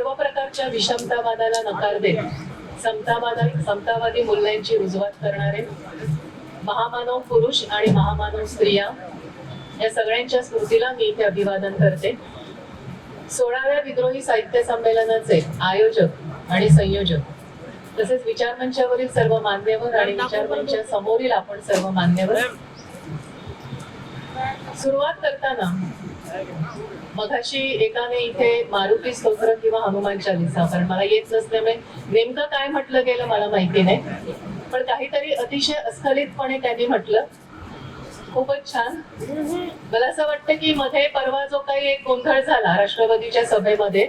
सर्व प्रकारच्या विषमतावादाला नकार देत समतावादी मूल्यांची रुजवात करणारे महामानव पुरुष आणि महामानव स्त्रिया या सगळ्यांच्या स्मृतीला मी इथे अभिवादन करते. 16व्या विद्रोही साहित्य संमेलनाचे आयोजक आणि संयोजक तसेच विचारमंचावरील सर्व मान्यवर आणि विचारमंचा समोरील आपण सर्व मान्यवर, सुरुवात करताना मगाशी एकाने इथे मारुती स्तोत्र किंवा हनुमान चालीसा, कारण मला येत नसल्यामुळे नेमकं काय म्हटलं गेलं मला माहिती नाही, पण काहीतरी अतिशय अस्खलितपणे त्यांनी म्हटलं. खूपच छान. मला असं वाटतं की मध्ये परवा जो काही एक गोंधळ झाला राष्ट्रवादीच्या सभेमध्ये,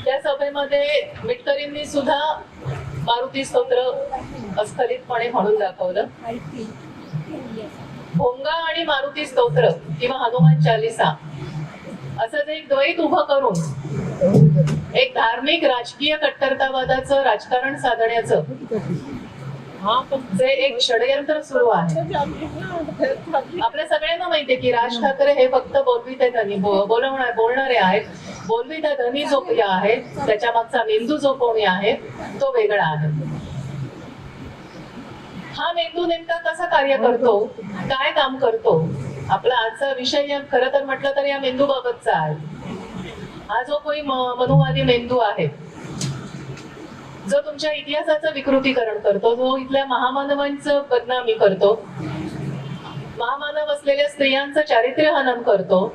त्या सभेमध्ये मिटकरींनी सुद्धा मारुती स्तोत्र अस्खलितपणे म्हणून दाखवलं. भोंगा आणि मारुती स्तोत्र किंवा हनुमान चालीसा असं एक द्वैत उभं करून एक धार्मिक राजकीय कट्टरतावादाचं राजकारण साधण्याचं जे एक षडयंत्र सुरू आहे. आपल्या सगळ्यांना माहितीये की राज ठाकरे हे फक्त बोलणारे आहेत. बोलविता धनी जो आहे त्याच्या मागचा मेंदू जो कोणी आहे तो वेगळा आहे. हा मेंदू नेमका कसा कार्य करतो, काय काम करतो, आपला आजचा विषय खरं तर म्हटलं तर या मेंदू बाबतचा आहे. हा जो कोणी मनुवादी मेंदू आहे जो तुमच्या इतिहासाचं विकृतीकरण करतो, जो इथल्या महामानवांचं बदनामी करतो, महामानव असलेल्या स्त्रियांचं चारित्र्य हनन करतो,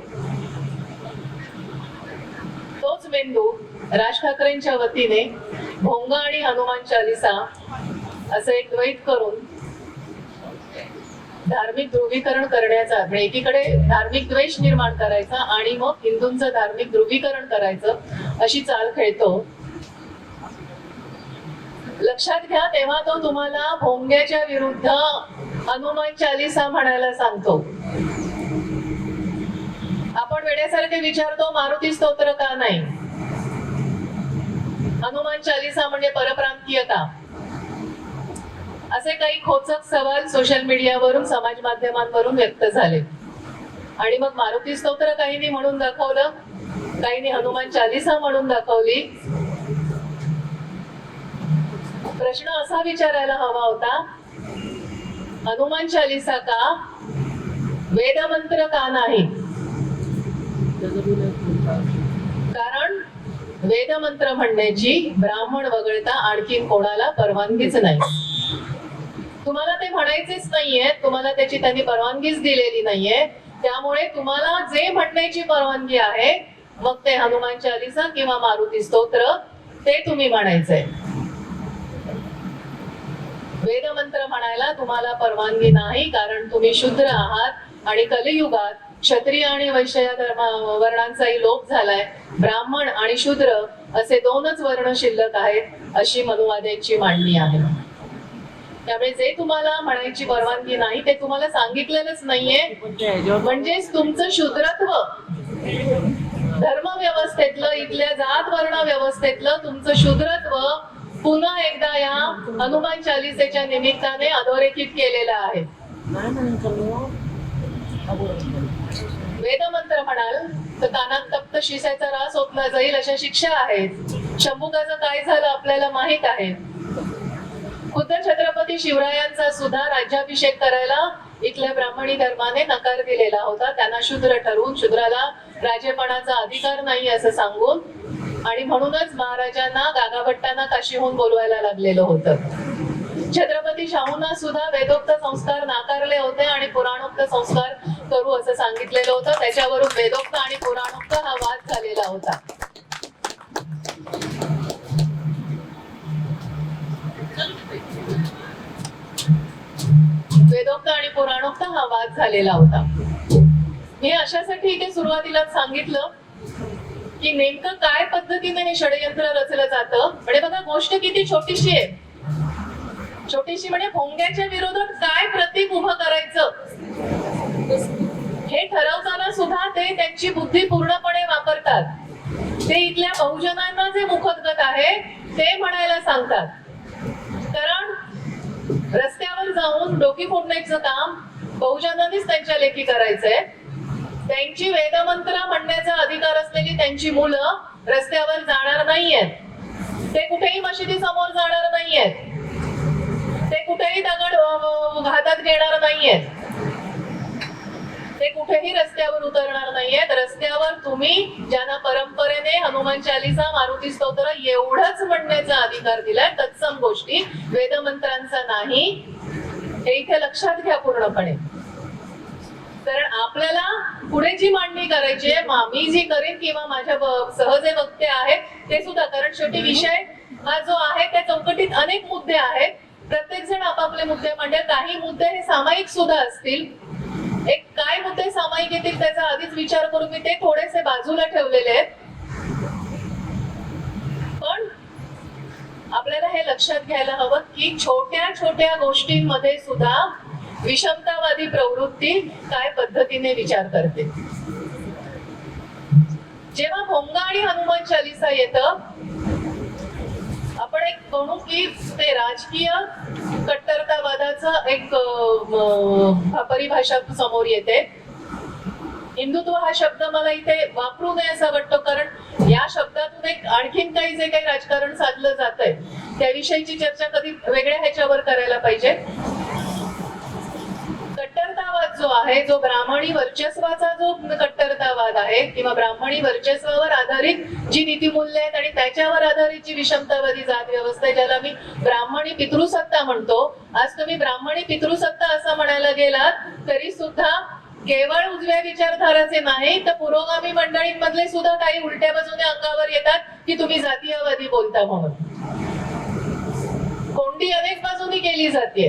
तोच मेंदू राज ठाकरेंच्या वतीने भोंगा आणि हनुमान चालीसा असं एक द्वैत करून धार्मिक ध्रुवीकरण करण्याचा, एकीकडे धार्मिक द्वेष निर्माण करायचा आणि मग हिंदूंचं धार्मिक ध्रुवीकरण करायचं अशी चाल खेळतो. लक्षात घ्या, तेव्हा तो तुम्हाला भोंग्याच्या विरुद्ध हनुमान चालीसा म्हणायला सांगतो. आपण वेड्यासारखे विचारतो मारुती स्तोत्र का नाही, हनुमान चालीसा म्हणजे परप्रांतीय का, असे काही खोचक सवाल सोशल मीडियावरून समाज माध्यमांवरून व्यक्त झाले. आणि मग मारुती स्तोत्र काहींनी म्हणून दाखवलं, काहींनी हनुमान चालीसा म्हणून दाखवली. प्रश्न असा विचारायला हवा होता, हनुमान चालीसा का, वेदमंत्र का नाही? कारण वेदमंत्र म्हणण्याची ब्राह्मण वगळता आणखीन कोणाला परवानगीच नाही. तुम्हाला ते म्हणायचेच नाहीये, तुम्हाला त्याची त्यांनी परवानगीच दिलेली नाहीये. त्यामुळे तुम्हाला जे म्हणण्याची परवानगी आहे मग ते हनुमान चालीसा किंवा मारुती स्तोत्र ते तुम्ही म्हणायचंय. वेदमंत्र म्हणायला तुम्हाला परवानगी नाही, कारण तुम्ही शूद्र आहात आणि कलियुगात क्षत्रिय आणि वैश्य वर्णांचाही लोप झालाय. ब्राह्मण आणि शूद्र असे दोनच वर्ण शिल्लक आहेत अशी मनुवाद्यांची मांडणी आहे. त्यामुळे जे तुम्हाला म्हणायची परवानगी नाही ते तुम्हाला सांगितलेलंच नाहीये. म्हणजेच तुमचं शूद्रत्व धर्मव्यवस्थेतलं, इथल्या जात वर्ण व्यवस्थेतलं तुमचं शूद्रत्व पुन्हा एकदा या हनुमान चालीसेच्या निमित्ताने अधोरेखित केलेलं आहे. वेदमंत्र म्हणाल तर कानात तप्त शिसाचा रास ओतला जाईल अशा शिक्षा आहेत. शंभुकाचं काय झालं आपल्याला माहित आहे. खुद्द छत्रपती शिवरायांचा सुद्धा राज्याभिषेक करायला इथल्या ब्राह्मणी धर्माने नकार दिलेला होता. त्यांना शूद्र ठरवून शूद्राला राजेपणाचा अधिकार नाही असं सांगून, आणि म्हणूनच महाराजांना गागाभट्टांना काशीहून बोलवायला लागलेलं होतं. छत्रपती शाहूंना सुद्धा वेदोक्त संस्कार नाकारले होते आणि पुराणोक्त संस्कार करू असं सांगितलेलं होतं. त्याच्यावरून वेदोक्त आणि पुराणोक्त हा वाद झालेला होता. वेदोक्त आणि पुराणोक्त हा वाद झालेला होता. मी अशासाठी इथे सुरुवातीलाच सांगितलं की नेमकं काय पद्धतीने हे षडयंत्र रचलं जातं. म्हणजे बघा, गोष्ट किती छोटीशी आहे. छोटीशी म्हणजे भोंग्याच्या विरोधात काय प्रतीक उभं करायचं हे ठरवताना सुद्धा ते त्यांची बुद्धी पूर्णपणे वापरतात. ते इथल्या बहुजनांना जे मुखोद्गत आहे ते म्हणायला सांगतात. कारण रस्त्यावर जाऊन डोकी फोडण्याचं काम बहुजनांनीच त्यांच्या लेखी करायचंय. त्यांची वेदमंत्र म्हणण्याचा अधिकार असलेली त्यांची मुलं रस्त्यावर जाणार नाहीयेत, ते कुठेही मशिदी समोर जाणार नाहीयेत, ते कुठेही दगड हातात घेणार नाहीयेत, ते कुठेही रस्त्यावर उतरणार नाहीयेत. रस्त्यावर तुम्ही ज्यांना परंपरेने हनुमान चालीसा, मारुती स्तोत्र एवढंच म्हणण्याचा अधिकार दिलाय, तत्सम गोष्टी वेदमंत्रांचा नाही, हे इथे लक्षात घ्या पूर्णपणे. कारण आपल्याला पुढे जी मांडणी करायची आहे, मी जी करेन किंवा माझ्या सहजे वक्ते आहेत ते सुद्धा, कारण शेवटी विषय हा जो आहे त्या चौकटीत अनेक मुद्दे आहेत, प्रत्येक जण आपापले मुद्दे मांडेल. काही मुद्दे हे सामायिक सुद्धा असतील, एक काय मुद्दे सामायिक येतील त्याचा आधीच विचार करून मी ते थोडेसे बाजूला ठेवलेले आहेत. पण आपल्याला हे लक्षात घ्यायला हवं की छोट्या छोट्या गोष्टींमध्ये सुद्धा विषमतावादी प्रवृत्ती काय पद्धतीने विचार करते. जेव्हा भोंगा आणि हनुमान चालीसा येतं, आपण एक म्हणू की ते राजकीय कट्टरतावादाचा एक परिभाषा समोर येते. हिंदुत्व हा शब्द मला इथे वापरू नये असं वाटतं, कारण या शब्दातून एक आणखीन काही जे काही राजकारण साधलं जात आहे त्याविषयीची चर्चा कधी वेगळ्या ह्याच्यावर करायला पाहिजे. कट्टरतावाद जो आहे, जो ब्राह्मणी वर्चस्वाचा जो कट्टरतावाद आहे किंवा ब्राह्मणी वर्चस्वावर आधारित जी नीतिमूल्य आहेत आणि त्याच्यावर आधारित जी विषमतावादी जात व्यवस्था आहे, ज्याला मी ब्राह्मणी पितृसत्ता म्हणतो. आज तुम्ही ब्राह्मणी पितृसत्ता असं म्हणायला गेलात तरी सुद्धा केवळ उजव्या विचारधाराचे नाही तर पुरोगामी मंडळींमधले सुद्धा काही उलट्या बाजूने अंगावर येतात की तुम्ही जातीयवादी बोलता म्हणून. कोंडी अनेक बाजूनी केली जाते.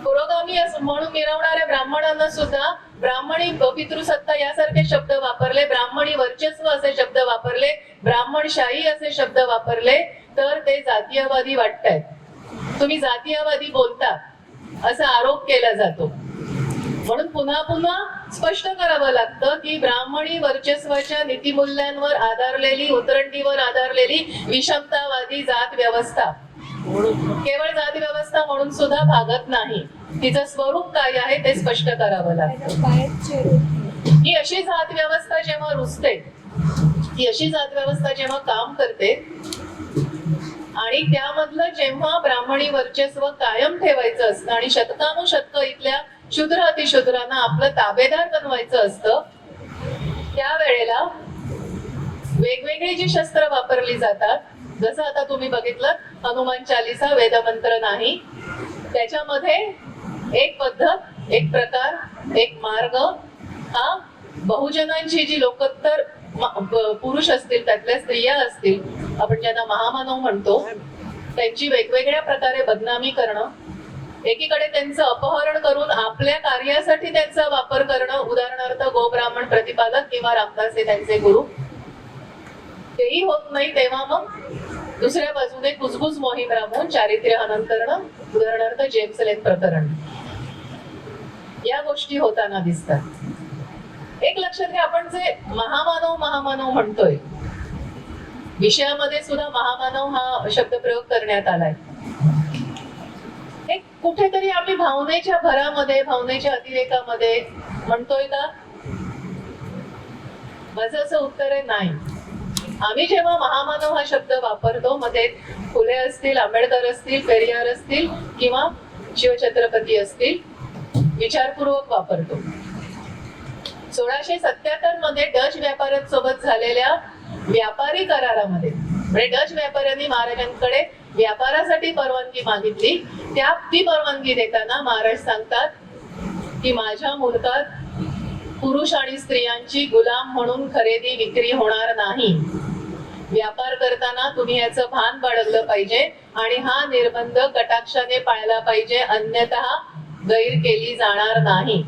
पुरोगामी म्हणून मिरवणाऱ्या ब्राह्मणांना सुद्धा ब्राह्मणी पितृसत्ता यासारखे शब्द वापरले, ब्राह्मणी वर्चस्व असे शब्द वापरले, ब्राह्मणशाही असे शब्द वापरले तर ते जातीयवादी वाटतायत. तुम्ही जातीयवादी बोलता असा आरोप केला जातो. म्हणून पुन्हा पुन्हा स्पष्ट करावं लागतं की ब्राह्मणी वर्चस्वाच्या नीतिमूल्यांवर आधारलेली, उतरंडीवर आधारलेली विषमतावादी जात व्यवस्था केवळ जात व्यवस्था म्हणून सुद्धा भागत नाही. तिचं स्वरूप काय आहे ते स्पष्ट करावं लागतं. ही अशी जात व्यवस्था जेव्हा रुजते, ही अशी जात व्यवस्था जेव्हा काम करते आणि त्यामधलं जेव्हा ब्राह्मणी वर्चस्व कायम ठेवायचं असतं आणि शतकानुशतक इथल्या शूद्र अतिशूद्रांना आपलं ताबेदार बनवायचं असतं, त्यावेळेला वेगवेगळी जी शस्त्र वापरली जातात, जसं आता तुम्ही बघितलं हनुमान चालीसा वेदमंत्र नाही, त्याच्यामध्ये एक पद्धत, एक प्रकार, एक मार्ग हा बहुजनांची जी लोकोत्तर पुरुष असतील, त्यातल्या स्त्रिया असतील, आपण ज्यांना महामानव म्हणतो, त्यांची वेगवेगळ्या प्रकारे बदनामी करणं, एकीकडे त्यांचं अपहरण करून आपल्या कार्यासाठी त्यांचा वापर करणं, उदाहरणार्थ गोब्राह्मण प्रतिपादक किंवा रामदास हे त्यांचे गुरु, तेही होत नाही तेव्हा मग दुसऱ्या बाजूने कुजबुज मोहीम राबवून चारित्र्य हनन करणं, उदाहरणार्थ जेम्स लेन प्रकरण, या गोष्टी होताना दिसतात. एक लक्षात घ्या, आपण जे महामानव म्हणतोय, विषयामध्ये सुद्धा महामानव हा शब्द प्रयोग करण्यात आलाय. हे कुठेतरी आम्ही भावनेच्या भरामध्ये, भावनेच्या अतिरेकामध्ये म्हणतोय का? माझं असं उत्तर आहे नाही. आम्ही जेव्हा महामानव हा शब्द वापरतो, मध्ये फुले असतील, आंबेडकर असतील, पेरियार असतील किंवा शिवछत्रपती असतील, विचारपूर्वक वापरतो. 1677 मध्ये डच व्यापाऱ्यांसोबत झालेल्या व्यापारी करारामध्ये, म्हणजे डच व्यापाऱ्यांनी महाराजांकडे व्यापारासाठी परवानगी मागितली, ती परवानगी देताना महाराज सांगतात की माझ्या मुलकात पुरुष आणि स्त्रियांची गुलाम म्हणून खरेदी विक्री होणार नाही. व्यापार करताना तुम्ही याचं भान बाळगलं पाहिजे आणि हा निर्बंध कटाक्षाने पाळला पाहिजे, अन्यथा गैर केली जाणार नाही.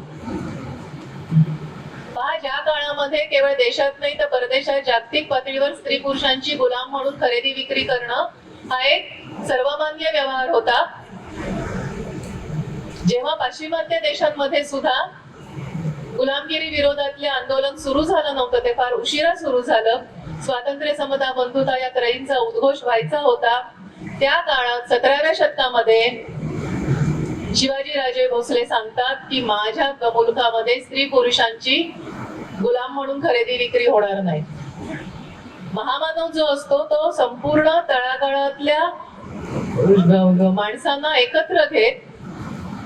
पहा, ज्या काळामध्ये केवळ देशात नाही तर परदेशात जागतिक पातळीवर स्त्री पुरुषांची गुलाम म्हणून खरेदी विक्री करणं हा एक सर्वमान्य व्यवहार होता. जेव्हा पाश्चिमात्य देशांमध्ये सुद्धा गुलामगिरी विरोधातले आंदोलन सुरू झालं नव्हतं, ते फार उशिरा सुरू झालं. स्वातंत्र्य, समता, बंधुता या त्रयींचा उद्घोष व्हायचा होता. त्या काळात 17व्या शतकामध्ये शिवाजीराजे भोसले सांगतात की माझ्या मुलकामध्ये स्त्री पुरुषांची गुलाम म्हणून खरेदी विक्री होणार नाही. महामानव जो असतो तो संपूर्ण तळागाळातल्या माणसांना एकत्र घेत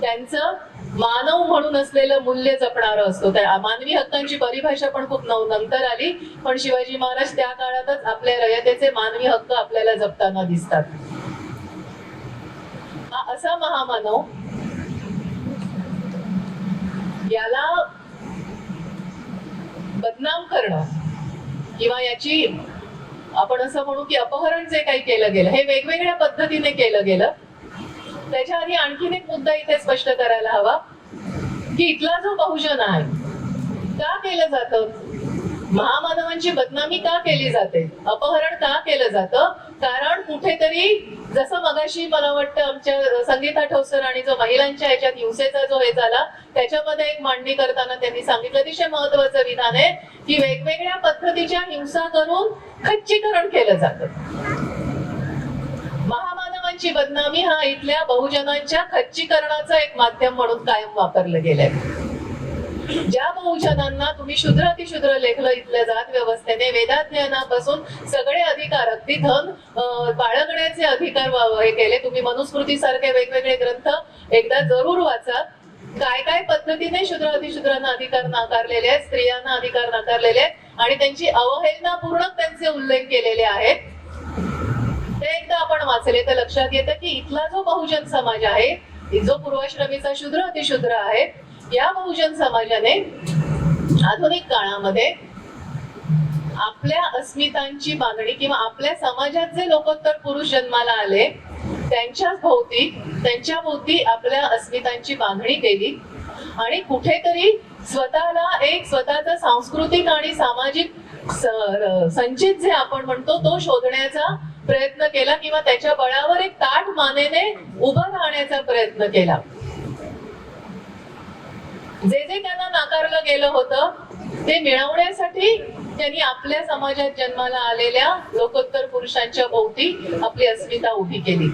त्यांचं मानव म्हणून असलेलं मूल्य जपणारा असतो. त्या मानवी हक्कांची परिभाषा पण खूप नंतर आली, पण शिवाजी महाराज त्या काळातच आपल्या रयतेचे मानवी हक्क आपल्याला जपताना दिसतात. हा असा महामानव, याला बदनाम करणं किंवा याची आपण असं म्हणू की अपहरण जे काही केलं गेलं हे वेगवेगळ्या पद्धतीने केलं गेलं. त्याच्या आधी आणखीन एक मुद्दा इथे स्पष्ट करायला हवा की इथला जो बहुजन आहे का केलं जातं, महामानवांची बदनामी का केली जाते, अपहरण का केलं जातं, कारण कुठेतरी जसं मगाशी मला वाटतं आमच्या संगीता ठोसर आणि जो महिलांच्या ह्याच्यात हिंसेचा जो हे झाला त्याच्यामध्ये एक मांडणी करताना त्यांनी सांगितलं अतिशय महत्वाचं विधान आहे की वेगवेगळ्या पद्धतीच्या हिंसा करून खच्चीकरण केलं जातं. महामानवांची बदनामी हा इथल्या बहुजनांच्या खच्चीकरणाचा एक माध्यम म्हणून कायम वापरलं गेलंय. ज्या बहुजनांना तुम्ही शूद्र अतिशूद्र लेखलं इथल्या जात व्यवस्थेने, वेदाध्ययनापासून सगळे अधिकार अगदी धन बाळगण्याचे अधिकार हे केले. तुम्ही मनुस्मृती सारखे वेगवेगळे ग्रंथ एकदा जरूर वाचा. काय काय पद्धतीने शूद्र अतिशूद्रांना अधिकार नाकारलेले आहेत, स्त्रियांना अधिकार नाकारलेले आहेत आणि त्यांची अवहेलनापूर्वक त्यांचे उल्लेख केलेले आहेत. ते एकदा आपण वाचले तर लक्षात येतं की इथला जो बहुजन समाज आहे, जो पूर्वाश्रमीचा शूद्र अतिशूद्र आहे, या बहुजन समाजाने आधुनिक काळामध्ये आपल्या अस्मितांची बांधणी किंवा आपल्या समाजात जे लोकोत्तर पुरुष जन्माला आले त्यांच्या भोवती आपल्या अस्मितांची बांधणी केली आणि कुठेतरी स्वतःला एक स्वतःचा सांस्कृतिक आणि सामाजिक संचित जे आपण म्हणतो तो शोधण्याचा प्रयत्न केला किंवा त्याच्या बळावर एक ताठ मानेने उभं राहण्याचा प्रयत्न केला. जे जे त्यांना नाकारलं गेलं होतं ते मिळवण्यासाठी त्यांनी आपल्या समाजात जन्माला आलेल्या लोकोत्तर पुरुषांच्या भोवती आपली अस्मिता उभी केली.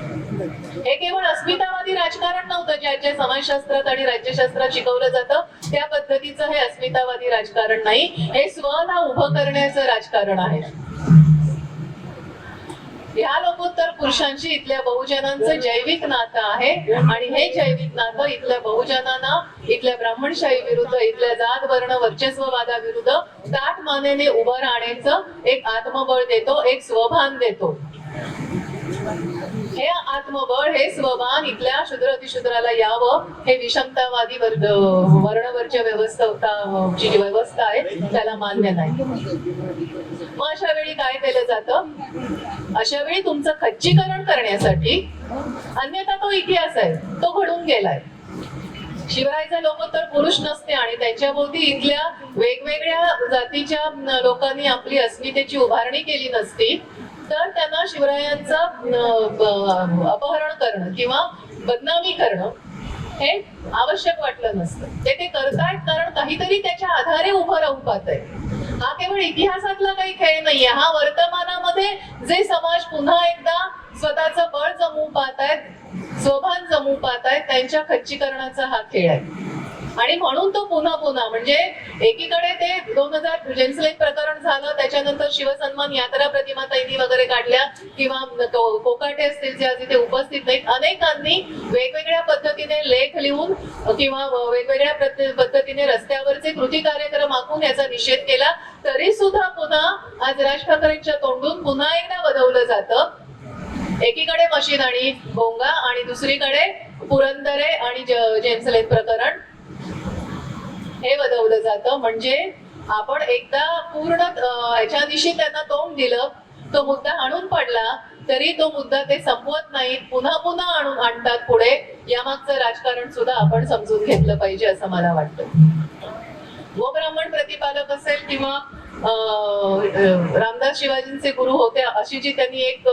हे केवळ अस्मितावादी राजकारण नव्हतं ज्या समाजशास्त्रात आणि राज्यशास्त्रात शिकवलं जातं त्या पद्धतीचं हे अस्मितावादी राजकारण नाही, हे स्वला उभं करण्याचं राजकारण आहे. ह्या लोकोत्तर पुरुषांशी इथल्या बहुजनांचं जैविक नातं आहे आणि हे जैविक नातं इथल्या बहुजनांना इथल्या ब्राह्मणशाही विरुद्ध, इथल्या जात वर्ण वर्चस्ववादाविरुद्ध ताठ मानेने उभं राहण्याचं एक आत्मबळ देतो, एक स्वभान देतो. हे आत्मबळ, हे स्वभान इथल्या शूद्र अतिशूद्राला यावं, हे विषमतावादी वर्णवर्ज्य जी व्यवस्था आहे त्याला मान्य नाही. मग अशा वेळी काय केलं जातं, अशा वेळी तुमचं खच्चीकरण करण्यासाठी, अन्यथा तो इतिहास आहे तो घडून गेलाय. शिवरायाचे लोकोत्तर पुरुष नसते आणि त्यांच्या भोवती इथल्या वेगवेगळ्या जातीच्या लोकांनी आपली अस्मितेची उभारणी केली नसती तर त्यांना शिवरायांचं अपहरण करणं किंवा बदनामी करणं हे आवश्यक वाटलं नसतं. ते करतायत कारण काहीतरी त्याच्या आधारे उभं राहून पाहत आहे. हा केवळ इतिहासातला काही खेळ नाहीये, हा वर्तमानामध्ये जे समाज पुन्हा एकदा स्वतःचं बळ जमवून पाहतायत, स्वभान जमवून पाहतायत, त्यांच्या खच्चीकरणाचा हा खेळ आहे. आणि म्हणून तो पुन्हा म्हणजे एकीकडे ते 2000 जेन्सलेन प्रकरण झालं, त्याच्यानंतर शिवसन्मान यात्रा प्रतिमा ताईंनी वगैरे काढल्या किंवा कोकाटे असतील जे आज इथे उपस्थित नाहीत, अनेकांनी वेगवेगळ्या पद्धतीने लेख लिहून किंवा वेगवेगळ्या पद्धतीने रस्त्यावरचे कृती कार्यक्रम आखून याचा निषेध केला. तरी सुद्धा पुन्हा आज राज ठाकरेंच्या तोंडून पुन्हा एकदा वदवलं जातं, एकीकडे मशीद आणि भोंगा आणि दुसरीकडे पुरंदरे आणि जेम्सलेन प्रकरण हे वदवलं जातं. म्हणजे आपण एकदा पूर्ण ह्याच्या दिवशी त्यांना तोंड दिलं, तो मुद्दा आणून पडला तरी तो मुद्दा ते संपवत नाहीत, पुन्हा आणतात पुढे. यामागचं राजकारण सुद्धा आपण समजून घेतलं पाहिजे असं मला वाटतं. गोब्राह्मण प्रतिपादक असेल किंवा रामदास शिवाजींचे गुरु होते अशी जी त्यांनी एक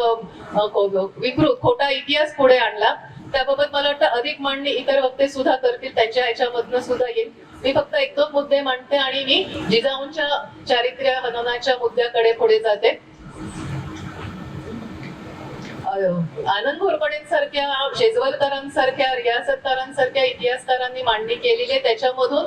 विकृत खोटा इतिहास पुढे आणला, त्याबाबत मला वाटतं अधिक मांडणी इतर वक्ते सुद्धा करतील, त्यांच्या ह्याच्यामधनं सुद्धा येईल. मी फक्त एक दोन मुद्दे मांडते आणि मी जिजाऊंच्या चारित्र्य हननाच्या मुद्द्याकडे पुढे जाते. आनंद घोरपडेंसारख्या, शेजवलकरांसारख्या, रियासतकारांसारख्या इतिहासकारांनी मांडणी केलेली आहे. त्याच्यामधून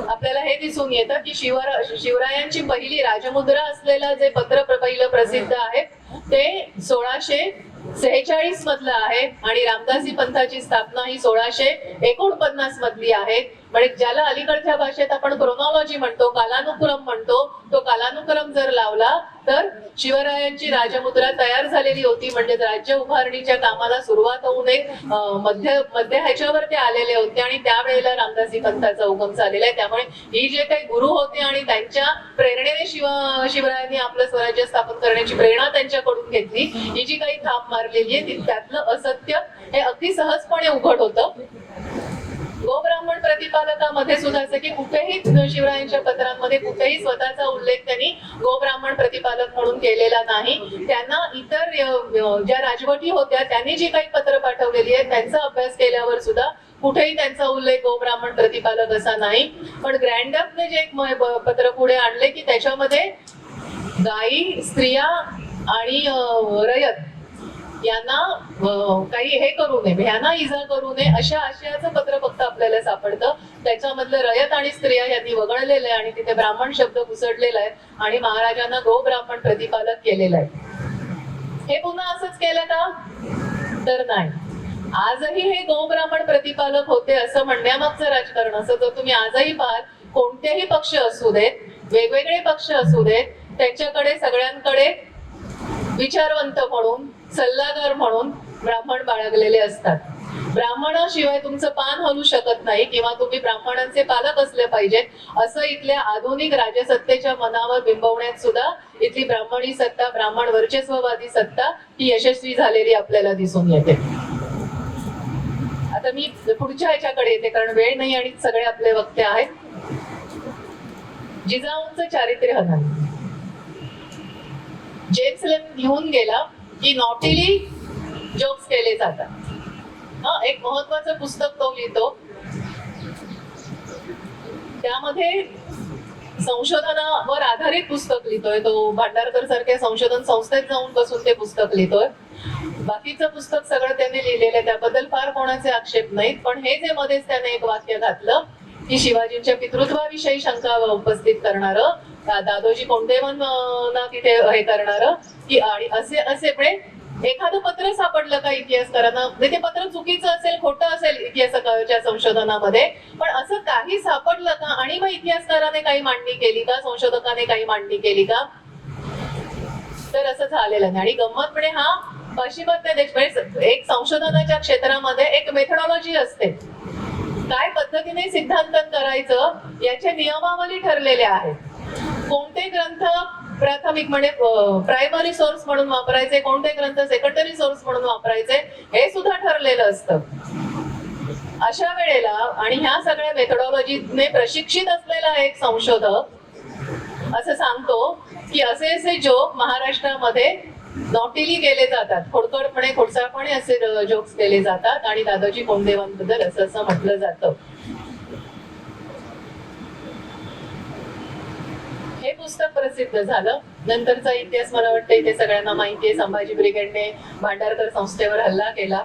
आपल्याला हे दिसून येतं की शिवरायांची पहिली राजमुद्रा असलेलं जे पत्र पहिलं प्रसिद्ध आहे ते 1646 मधलं आहे आणि रामदासी पंथाची स्थापना ही 1649 मधली आहे. म्हणजे ज्याला अलीकडच्या भाषेत आपण क्रोनॉलॉजी म्हणतो, कालानुक्रम म्हणतो, तो कालानुक्रम जर लावला तर शिवरायांची राजमुद्रा तयार झालेली होती. म्हणजे राज्य उभारणीच्या कामाला सुरुवात होऊन एक मध्य ह्याच्यावर ते आलेले होते आणि त्यावेळेला रामदासी पंथाचा उगम झालेला आहे. त्यामुळे ही जे काही गुरु होते आणि त्यांच्या प्रेरणेने शिवरायांनी आपलं स्वराज्य स्थापन करण्याची प्रेरणा त्यांच्याकडून घेतली, ही जी काही थाप मारलेली आहे त्यातलं असत्य हे अगदी सहजपणे उघड होतं. गोब्राह्मण प्रतिपालकामध्ये सुद्धा असं की कुठेही शिवरायांच्या पत्रांमध्ये कुठेही स्वतःचा उल्लेख त्यांनी गोब्राह्मण प्रतिपालक म्हणून केलेला नाही. त्यांना इतर ज्या राजवटी होत्या त्यांनी जी काही पत्र पाठवलेली आहेत त्यांचा अभ्यास केल्यावर सुद्धा कुठेही त्यांचा उल्लेख गोब्राह्मण प्रतिपालक असा नाही. पण ग्रँडअपने जे एक पत्र पुढे आणले की त्याच्यामध्ये गायी, स्त्रिया आणि रयत यांना काही हे करू नये, ह्यांना इजा करू नये अशा आशयाचं पत्र फक्त आपल्याला सापडतं. त्याच्यामधलं रयत आणि स्त्रिया यांनी वगळलेलं आहे आणि तिथे ब्राह्मण शब्द घुसडलेला आहे आणि महाराजांना गो ब्राह्मण प्रतिपालक केलेलं आहे. हे पुन्हा असंच केलं का? तर नाही. आजही हे गो ब्राह्मण प्रतिपालक होते असं म्हणण्यामागचं राजकारण असं जर तुम्ही आजही पाहाल, कोणतेही पक्ष असू देत, वेगवेगळे पक्ष असू देत, त्यांच्याकडे सगळ्यांकडे विचारवंत म्हणून, सल्लागार म्हणून ब्राह्मण बाळगलेले असतात. ब्राह्मणाशिवाय तुमचं पान हलू शकत नाही किंवा तुम्ही ब्राह्मणांचे पालक असले पाहिजेत असं इथल्या आधुनिक राजसत्तेच्या मनावर बिंबवण्यात सुद्धा इथली ब्राह्मणी सत्ता, ब्राह्मण वर्चस्ववादी सत्ता ही यशस्वी झालेली आपल्याला दिसून येते. आता मी पुढच्या ह्याच्याकडे येते कारण वेळ नाही आणि सगळे आपले वक्ते आहेत. जिजाऊंचं चारित्र्य हनन. जेम्स लिहून गेला की नॉटिली जोक्स केले जातात. एक महत्वाचं पुस्तक तो लिहितो. त्यामध्ये संशोधनावर आधारित पुस्तक लिहितोय तो. भांडारकर सारख्या संशोधन संस्थेत जाऊन बसून ते पुस्तक लिहितोय. बाकीचं पुस्तक सगळं त्यांनी लिहिलेलं आहे, त्याबद्दल फार कोणाचे आक्षेप नाहीत. पण हे जे मध्येच त्याने एक वाक्य घातलं की शिवाजींच्या पितृत्वाविषयी शंका उपस्थित करणारं, दादोजी कोंडदेवांना तिथे हे करणारं की आणि असे असे म्हणजे एखादं पत्र सापडलं का इतिहासकारांना, ते पत्र चुकीचं असेल, खोटं असेल इतिहासाच्या संशोधनामध्ये, पण असं काही सापडलं का आणि मग इतिहासकाराने काही मांडणी केली का, संशोधकाने काही मांडणी केली का, तर असं झालेलं नाही. आणि गंमत म्हणजे हा पाश्चिमात्य देश म्हणजे एक संशोधनाच्या क्षेत्रामध्ये एक मेथडॉलॉजी असते. काय पद्धतीने सिद्धांकन करायचं याचे नियमावली ठरलेल्या आहेत. कोणते ग्रंथ प्राथमिक म्हणजे प्रायमरी सोर्स म्हणून वापरायचे, कोणते ग्रंथ सेकंडरी सोर्स म्हणून वापरायचे हे सुद्धा ठरलेलं असतं. अशा वेळेला आणि ह्या सगळ्या मेथडॉलॉजीने प्रशिक्षित असलेला एक संशोधक असं सांगतो की असे असे जोक महाराष्ट्रामध्ये नॉटिली केले जातात, खोडकरपणे खोडसाळपणे असे जोक्स केले जातात आणि दादोजी कोंडदेवांबद्दल असं असं म्हटलं जातं. हे पुस्तक प्रसिद्ध झालं. नंतरचा इतिहास मला वाटतं इथे सगळ्यांना माहिती आहे. संभाजी ब्रिगेडने भांडारकर संस्थेवर हल्ला केला.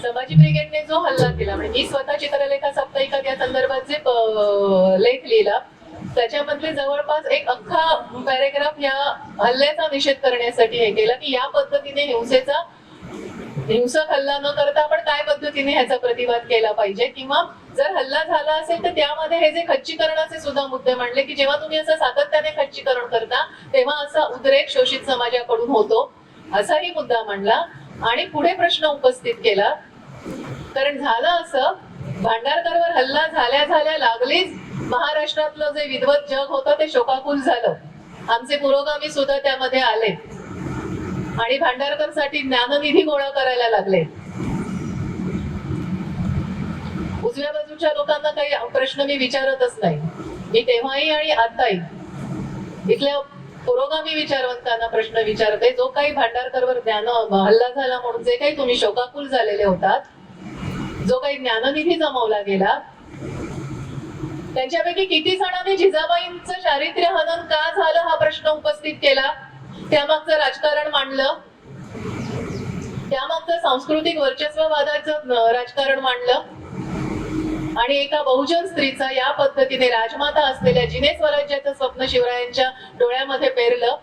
संभाजी ब्रिगेडने जो हल्ला केला म्हणजे मी स्वतः चित्रलेखा साप्ताहिकात या संदर्भात जे लेख लिहिला त्याच्यामधले जवळपास एक अख्खा पॅरेग्राफ या हल्ल्याचा निषेध करण्यासाठी हे केला की या पद्धतीने हिंसक हल्ला न करता आपण काय पद्धतीने ह्याचा प्रतिवाद केला पाहिजे, किंवा जर हल्ला झाला असेल तर त्यामध्ये हे जे खच्चीकरणाचे सुद्धा मुद्दे मांडले की जेव्हा तुम्ही असं सातत्याने खच्चीकरण करता तेव्हा असा उद्रेक शोषित समाजाकडून होतो असाही मुद्दा मांडला. आणि पुढे प्रश्न उपस्थित केला कारण झालं असं, भांडारकरवर हल्ला झाल्या लागलीच महाराष्ट्रातलं जे विद्वत जग होतं ते शोकाकुल झालं. आमचे पुरोगामी सुद्धा त्यामध्ये आले आणि भांडारकर साठी ज्ञाननिधी गोळा करायला लागले. उजव्या बाजूच्या लोकांना काही प्रश्न मी विचारतच नाही. मी तेव्हाही आणि आताही इथल्या पुरोगामी विचारवंतांना प्रश्न विचारते. जो काही भांडारकरवर हल्ला झाला म्हणून जे काही तुम्ही शोकाकुल झालेले होतात, जो काही ज्ञाननिधी जमवला गेला, त्यांच्यापैकी किती जणांनी जिजाबाईंचं चारित्र्य हनन का झालं हा प्रश्न उपस्थित केला, त्यामागचं राजकारण मांडलं त्यामागचं सांस्कृतिक वर्चस्ववादाचं राजकारण मांडलं आणि एका बहुजन स्त्रीचा या पद्धतीने राजमाता असलेल्या जिने स्वराज्याचं स्वप्न शिवरायांच्या डोळ्यामध्ये पेरलं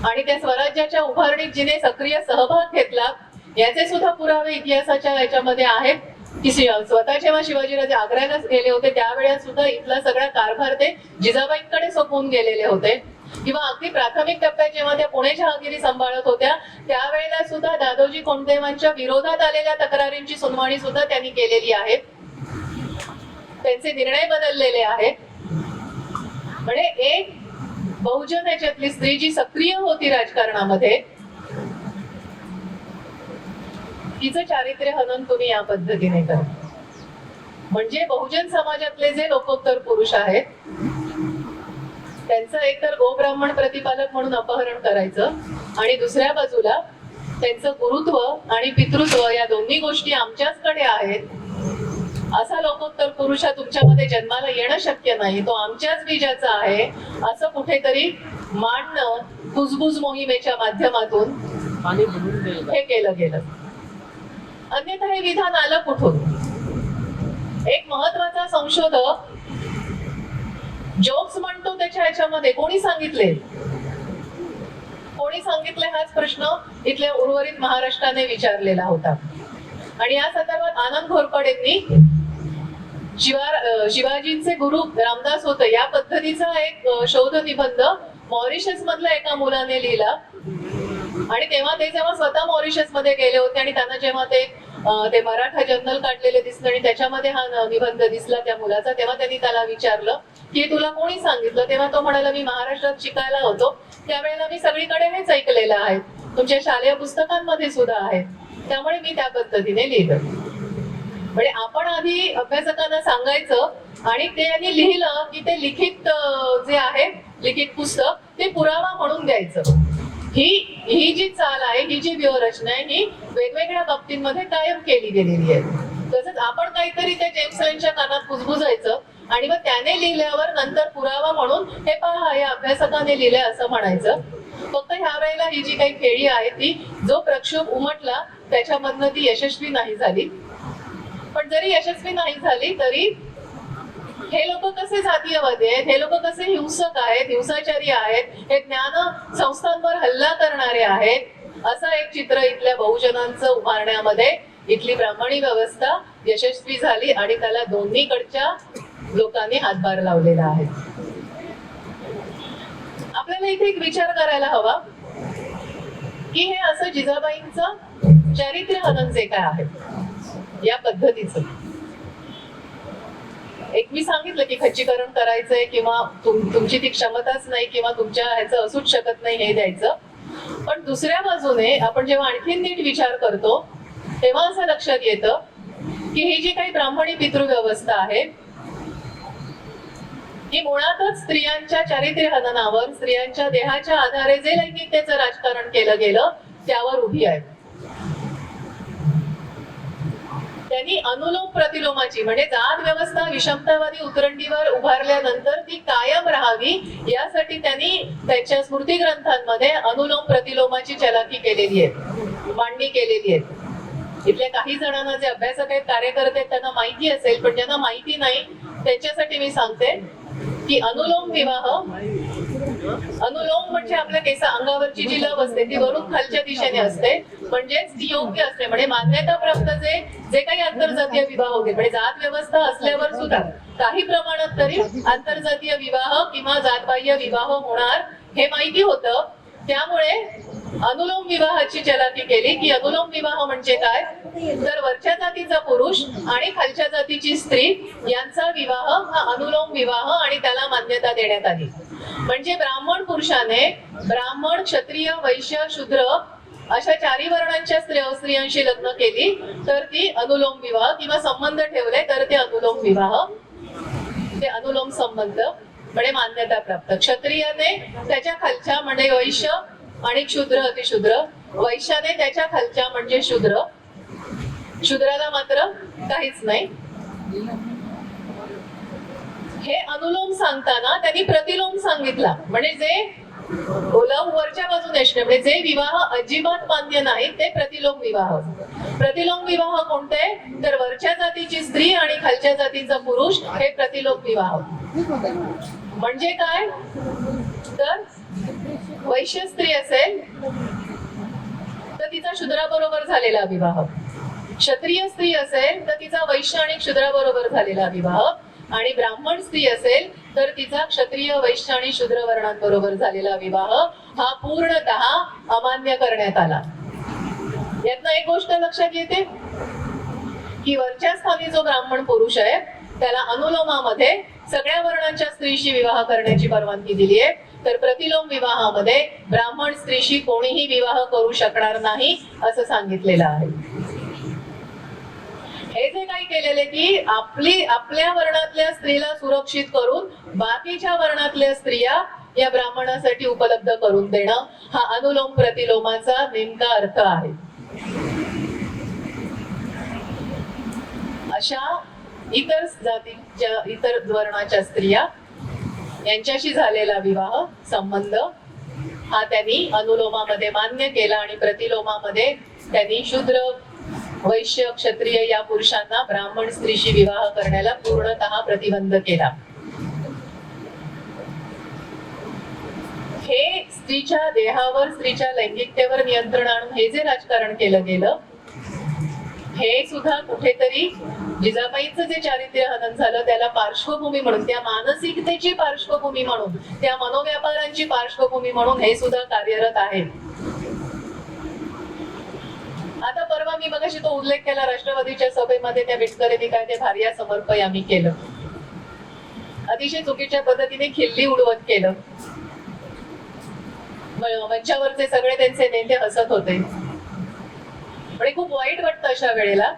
आणि त्या स्वराज्याच्या उभारणीत जिने सक्रिय सहभाग घेतला याचे सुद्धा पुरावे इतिहासाच्या याच्यामध्ये आहेत की स्वतः जेव्हा शिवाजीराजे आग्र्याला गेले होते त्यावेळेस सुद्धा इथला सगळा कारभार ते जिजाबाईंकडे सोपवून गेलेले होते किंवा अगदी प्राथमिक टप्प्यात जेव्हा त्या पुणे जहागिरी सांभाळत होत्या त्यावेळेला सुद्धा दादोजी कोंडदेवांच्या विरोधात आलेल्या तक्रारींची सुनावणी सुद्धा त्यांनी केलेली आहे. त्यांचे निर्णय बदललेले आहेत. म्हणजे एक बहुजन याच्यातली स्त्री जी सक्रिय होती राजकारणामध्ये तिचं चारित्र्य हनन तुम्ही या पद्धतीने करा. म्हणजे बहुजन समाजातले जे लोकोत्तर पुरुष आहेत त्यांचं एकतर गोब्राह्मण प्रतिपालक म्हणून अपहरण करायचं आणि दुसऱ्या बाजूला त्यांचं गुरुत्व आणि पितृत्व या दोन्ही गोष्टी आमच्याचकडे आहेत असा लोकोत्तर पुरुष हा तुमच्यामध्ये जन्माला येणं शक्य नाही, तो आमच्याच बीजाचा आहे असं कुठेतरी मांडणं कुजबुज मोहिमेच्या माध्यमातून हे केलं गेलं. अन्यथा हे विधान आलं कुठून? एक महत्वाचा संशोधक जोक्स म्हणतो त्याच्या ह्याच्यामध्ये कोणी सांगितले हाच प्रश्न इथल्या उर्वरित महाराष्ट्राने विचारलेला होता आणि या संदर्भात आनंद घोरपडेंनी शिवाजींचे गुरु रामदास होते या पद्धतीचा एक शोध निबंध मॉरिशस मधल्या एका मुलाने लिहिला आणि तेव्हा ते जेव्हा स्वतः मॉरिशस मध्ये गेले होते आणि त्यांना जेव्हा ते मराठा जर्नल काढलेले दिसलं आणि त्याच्यामध्ये हा निबंध दिसला त्या मुलाचा तेव्हा त्यांनी त्याला विचारलं की तुला कोणी सांगितलं? तेव्हा तो म्हणाला मी महाराष्ट्रात शिकायला होतो त्यावेळेला मी सगळीकडे हेच ऐकलेलं आहे, तुमच्या शालेय पुस्तकांमध्ये सुद्धा आहे, त्यामुळे मी त्या पद्धतीने लिहिलं. म्हणजे आपण आधी अभ्यासकांना सांगायचं आणि त्यांनी लिहिलं की ते लिखित जे आहे लिखित पुस्तक ते पुरावा म्हणून द्यायचं. ही जी चाल आहे ही जी व्यूहरचना आहे ही वेगवेगळ्या बाबतींमध्ये कायम केली गेलेली आहे. तसंच आपण काहीतरी त्या जेम्स लेनच्या कानात कुजबुजायचं आणि मग त्याने लिहिल्यावर नंतर पुरावा म्हणून हे पहा या अभ्यासकाने लिहिलंय असं म्हणायचं. फक्त ह्या वेळेला ही जी काही खेळी आहे ती जो प्रक्षोभ उमटला त्याच्यामधनं ती यशस्वी नाही झाली. पण जरी यशस्वी नाही झाली तरी हे लोक कसे जातीयवादी आहेत, हे लोक कसे हिंसक आहेत, हिंसाचारी आहेत, हे ज्ञान संस्थांवर हल्ला करणारे आहेत असं एक चित्र इथल्या बहुजनांचं उभारण्यामध्ये इथली ब्राह्मणी व्यवस्था यशस्वी झाली आणि त्याला दोन्हीकडच्या लोकांनी हातभार लावलेला आहे. आपल्याला इथे एक विचार करायला हवा की हे असं जिजाबाईंचं चारित्र्य हनन जे काय आहे या पद्धतीचं एक मी सांगितलं की खच्चीकरण करायचंय किंवा तुमची ती क्षमताच नाही किंवा तुमच्या ह्याचं असूच शकत नाही हे द्यायचं. पण दुसऱ्या बाजूने आपण जेव्हा आणखीन नीट विचार करतो तेव्हा असं लक्षात येतं की ही जी काही ब्राह्मणी पितृव्यवस्था आहे ही मुळातच स्त्रियांच्या चारित्र्य हननावर स्त्रियांच्या देहाच्या आधारे जे लैंगिकतेचं राजकारण केलं गेलं त्यावर उभी आहे. त्यांनी अनुलोम प्रतिलोमाची म्हणजे जात व्यवस्था विषमतावादी उतरंडीवर उभारल्यानंतर ती कायम राहावी यासाठी त्यांनी त्यांच्या स्मृती ग्रंथांमध्ये अनुलोम प्रतिलोमाची चलाखी केलेली आहे, मांडणी केलेली आहे. इथल्या काही जणांना जे अभ्यासक आहेत कार्यकर्ते आहेत त्यांना माहिती असेल पण ज्यांना माहिती नाही त्यांच्यासाठी मी सांगते की अनुलोम विवाह, अनुलोम म्हणजे आपल्या केसा अंगावरची जी लव असते ती वरून खालच्या दिशेने असते म्हणजेच ती योग्य असते. म्हणजे मान्यता प्राप्त जे काही आंतरजातीय विवाह होते म्हणजे जात व्यवस्था असल्यावर सुद्धा काही प्रमाणात तरी आंतरजातीय विवाह किंवा जातबाह्य विवाह होणार हे माहिती होतं. त्यामुळे अनुलोम विवाहाची चलाखी केली की अनुलोम विवाह म्हणजे काय तर वरच्या जातीचा पुरुष आणि खालच्या जातीची स्त्री यांचा विवाह हा अनुलोम विवाह आणि त्याला मान्यता देण्यात आली. म्हणजे ब्राह्मण पुरुषाने ब्राह्मण क्षत्रिय वैश्य शूद्र अशा चारी वर्णांच्या स्त्रियांशी लग्न केली तर ती अनुलोम विवाह किंवा संबंध ठेवले तर ते अनुलोम विवाह, ते अनुलोम संबंध म्हणजे मान्यता प्राप्त. क्षत्रियाने त्याच्या खालच्या म्हणजे वैश्य आणि शूद्र अतिशूद्र, वैश्याने त्याच्या खालच्या म्हणजे शूद्र, शूद्राला मात्र काहीच नाही. हे अनुलोम सांगताना त्यांनी प्रतिलोम सांगितला म्हणजे जे लव वरच्या बाजूने असणे म्हणजे जे विवाह अजिबात मान्य नाहीत ते प्रतिलोम विवाह. प्रतिलोम विवाह कोणते, तर वरच्या जातीची स्त्री आणि खालच्या जातीचा पुरुष हे प्रतिलोम विवाह. म्हणजे काय, तर वैश्य स्त्री असेल तर तिचा शूद्राबरोबर झालेला विवाह, क्षत्रिय स्त्री असेल तर तिचा वैश्य आणि क्षुद्राबरोबर झालेला विवाह, आणि ब्राह्मण स्त्री असेल तर तिचा क्षत्रिय वैश्य आणि शूद्र वर्णांबरोबर झालेला विवाह हा पूर्णतः अमान्य करण्यात आला. यातनं एक गोष्ट लक्षात येते की वरच्या स्थानी जो ब्राह्मण पुरुष आहे त्याला अनुलोमामध्ये सगळ्या वर्णांच्या स्त्रीशी विवाह करण्याची परवानगी दिली आहे, तर प्रतिलोम विवाहामध्ये ब्राह्मण स्त्रीशी कोणीही विवाह करू शकणार नाही असं सांगितलेलं आहे. हे जे काही केलेले की आपल्या वर्णातल्या स्त्रीला सुरक्षित करून बाकीच्या वर्णातल्या स्त्रिया या ब्राह्मणासाठी उपलब्ध करून देणं हा अनुलोम प्रतिलोमाचा नेमका अर्थ आहे. अशा इतर जातीच्या इतर वर्णाच्या स्त्रिया यांच्याशी झालेला विवाह संबंध हा त्यांनी अनुलोमामध्ये मान्य केला आणि प्रतिलोमामध्ये त्यांनी शूद्र वैश्य क्षत्रिय या पुरुषांना ब्राह्मण स्त्रीशी विवाह करण्याला पूर्णतः प्रतिबंध केला. हे स्त्रीच्या देहावर स्त्रीच्या लैंगिकतेवर नियंत्रण आणून हे जे राजकारण केलं गेलं हे सुद्धा कुठेतरी जिजाबाईंचं जे चारित्र्य हनन झालं त्याला पार्श्वभूमी म्हणून, त्या मानसिकतेची पार्श्वभूमी म्हणून, त्या मनोव्यापारांची पार्श्वभूमी म्हणून हे सुद्धा कार्यरत आहे. आता परवा मी मगाशी तो उल्लेख केला राष्ट्रवादीच्या सभेमध्ये त्या बिटकरेंनी काय ते भार्या समर्पयामी केलं, अतिशय चुकीच्या पद्धतीने खिल्ली उडवत केलं. मंचावरचे सगळे त्यांचे नेते हसत होते. पण खूप वाईट वाटतं अशा वेळेला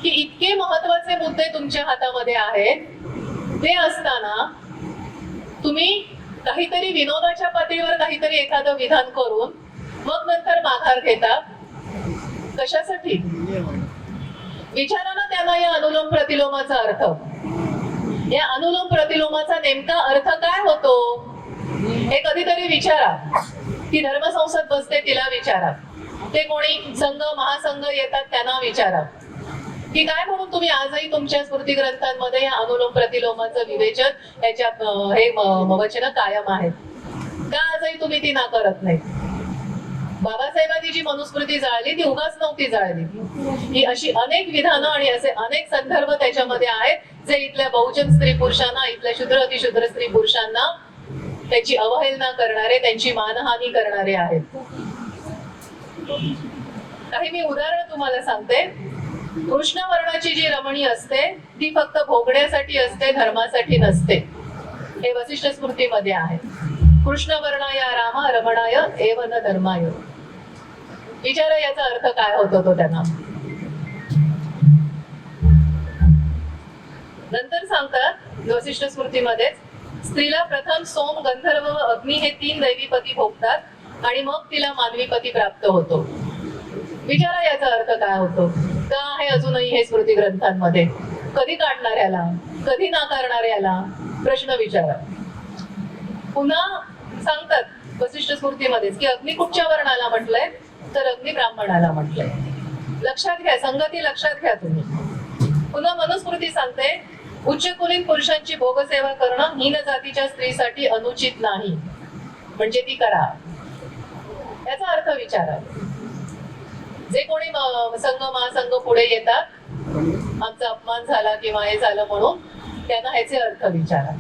की इतके महत्वाचे मुद्दे तुमच्या हातामध्ये आहेत ते असताना तुम्ही काहीतरी विनोदाच्या पातळीवर काहीतरी एखादं विधान करून मग नंतर माघार घेता. कशासाठी, विचारा ना त्यांना या अनुलोम प्रतिलोमाचा अर्थ. या अनुलोम प्रतिलोमाचा नेमका अर्थ काय होतो हे कधीतरी विचारा. ती धर्मसंसद बसते तिला विचारा, ते कोणी संघ महासंघ येतात त्यांना विचारा की काय म्हणून तुम्ही आजही तुमच्या स्मृती ग्रंथांमध्ये या अनुलोम प्रतिलोमाचं विवेचन याच्या हे वचन कायम आहेत, का आजही तुम्ही ती नाकारत नाही. बाबासाहेबांनी जी मनुस्मृती जाळली ती उगाच नव्हती जाळली. ही अशी अनेक विधानं आणि असे अनेक संदर्भ त्याच्यामध्ये आहेत जे इथल्या बहुजन स्त्री पुरुषांना, इथल्या शूद्र अतिशूद्र स्त्री पुरुषांना त्यांची अवहेलना करणारे, त्यांची मानहानी करणारे आहेत. काही मी उदाहरण तुम्हाला सांगते. कृष्ण वर्णाची जी रमणी असते ती फक्त भोगण्यासाठी असते, धर्मासाठी नसते. हे वसिष्ठ स्मृतीमध्ये आहे. कृष्ण वर्णाय रामा रमणाय एव न धर्माय. विचारा याचा अर्थ काय होतो तो त्यांना. नंतर सांगतात वसिष्ठ स्मृतीमध्येच स्त्रीला प्रथम सोम गंधर्व व अग्नी हे 3 दैवीपती भोगतात आणि मग तिला मानवी पती प्राप्त होतो. विचारा याचा अर्थ काय होतो, का आहे अजूनही हे स्मृती ग्रंथांमध्ये. कधी काढणार याला, कधी नाकारणार याला, प्रश्न विचारा. पुन्हा सांगतात वसिष्ठ स्मृतीमध्येच की अग्नी कुठच्या वर्णाला म्हटलंय, तर अग्नी ब्राह्मणाला म्हटलंय. लक्षात घ्या, संगती लक्षात घ्या तुम्ही. पुन्हा मनुस्मृती सांगते उच्च कुलीन पुरुषांची भोगसेवा करणं हीन जातीच्या स्त्रीसाठी अनुचित नाही, म्हणजे ती करा. याचा अर्थ विचारा. जे कोणी संघ महासंघ पुढे येतात आमचा अपमान झाला किंवा हे झालं म्हणून, त्यांना ह्याचे अर्थ विचारा.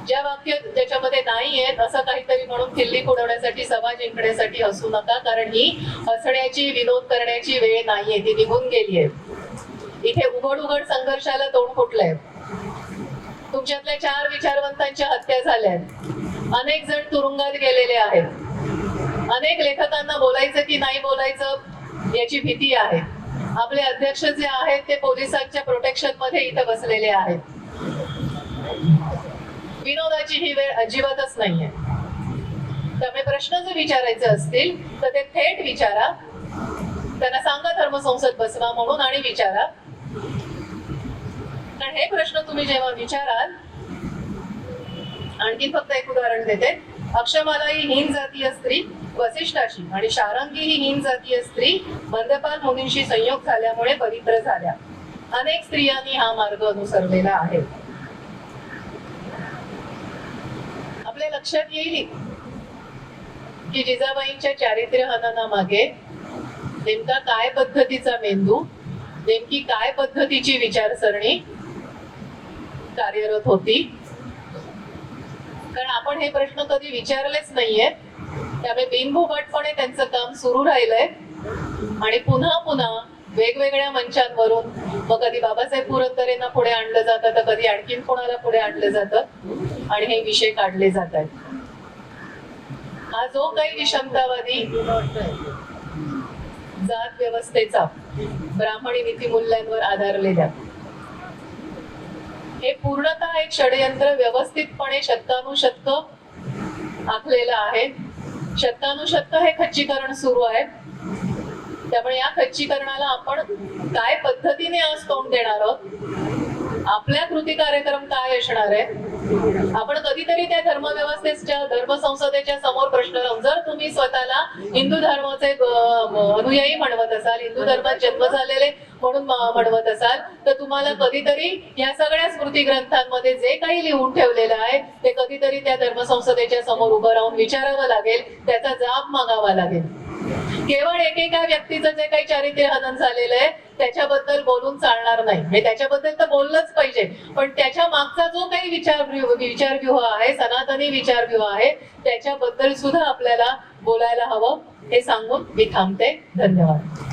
ज्या वाक्य ज्याच्यामध्ये नाही आहेत असं काहीतरी म्हणून खिल्ली उडवण्यासाठी, सभा जिंकण्यासाठी हसू नका, कारण ही हसण्याची विनोद करण्याची वेळ नाहीये, ती निघून गेली आहे. इथे उघड उघड संघर्षाला तोंड फुटलंय. तुमच्यातल्या 4 विचारवंतांच्या हत्या झाल्यात, अनेक जण तुरुंगात गेलेले आहेत, अनेक लेखकांना बोलायचं की नाही बोलायचं याची भीती आहे. आपले अध्यक्ष जे आहेत ते पोलिसांच्या प्रोटेक्शन मध्ये इथं बसलेले आहेत. विनोदाची ही वेळ अजिबातच नाहीये. त्यामुळे प्रश्न जर विचारायचे असतील तर ते थेट विचारा. त्यांना सांगा धर्मसंसद बसवा म्हणून आणि विचारा. कारण हे प्रश्न तुम्ही जेव्हा विचाराल, आणखी फक्त एक उदाहरण देते. अक्षमाला ही हीन जातीय स्त्री वसिष्ठाशी आणि शारंगी ही हीन जातीय स्त्री बंदपाल मुनींशी संयोग झाल्यामुळे पवित्र झाल्या. अनेक स्त्रियांनी हा मार्ग अनुसरलेला आहे. आपल्या लक्षात येईल की जिजाबाईंच्या चारित्र्य हननामागे नेमका काय पद्धतीचा मेंदू, नेमकी काय पद्धतीची विचारसरणी कार्यरत होती. कारण आपण हे प्रश्न कधी विचारलेच नाहीये. त्यामुळे बिनभोगटपणे त्यांचं काम सुरू राहिलंय आणि पुन्हा पुन्हा वेगवेगळ्या मंचांवरून मग कधी बाबासाहेब पुरंदरेंना पुढे आणलं जातं तर कधी आणखीन कोणाला पुढे आणलं जातं आणि हे विषय काढले जात आहेत. हा जो काही विषमतावादी जात व्यवस्थेचा ब्राह्मणी नीतिमूल्यांवर आधारलेल्या हे पूर्णतः एक षडयंत्र व्यवस्थितपणे शतकानुशतक आखलेलं आहे. शतकानुशतक हे खच्चीकरण सुरू आहे. त्यामुळे या खच्चीकरणाला आपण काय पद्धतीने आज तोंड देणार आहोत, आपल्या कृती कार्यक्रम काय असणार आहे, आपण कधीतरी त्या धर्मव्यवस्थेच्या धर्मसंसदेच्या समोर प्रश्न लावून जर तुम्ही स्वतःला हिंदू धर्माचे अनुयायी म्हणवत असाल, हिंदू धर्मात जन्म झालेले म्हणून म्हणवत असाल तर तुम्हाला कधीतरी या सगळ्या स्मृती ग्रंथांमध्ये जे काही लिहून ठेवलेलं आहे ते कधीतरी त्या धर्मसंसदेच्या समोर उभं राहून विचारावं लागेल, त्याचा जाब मागावा लागेल. केवळ एकेका व्यक्तीचं जे काही चारित्र्य हनन झालेलं आहे त्याच्याबद्दल बोलून चालणार नाही. त्याच्याबद्दल तर बोललंच पाहिजे, पण त्याच्या मागचा जो काही विचारव्यूह आहे, सनातनी विचारव्यूह आहे, त्याच्याबद्दल सुद्धा आपल्याला बोलायला हवं. हे सांगून मी थांबते. धन्यवाद.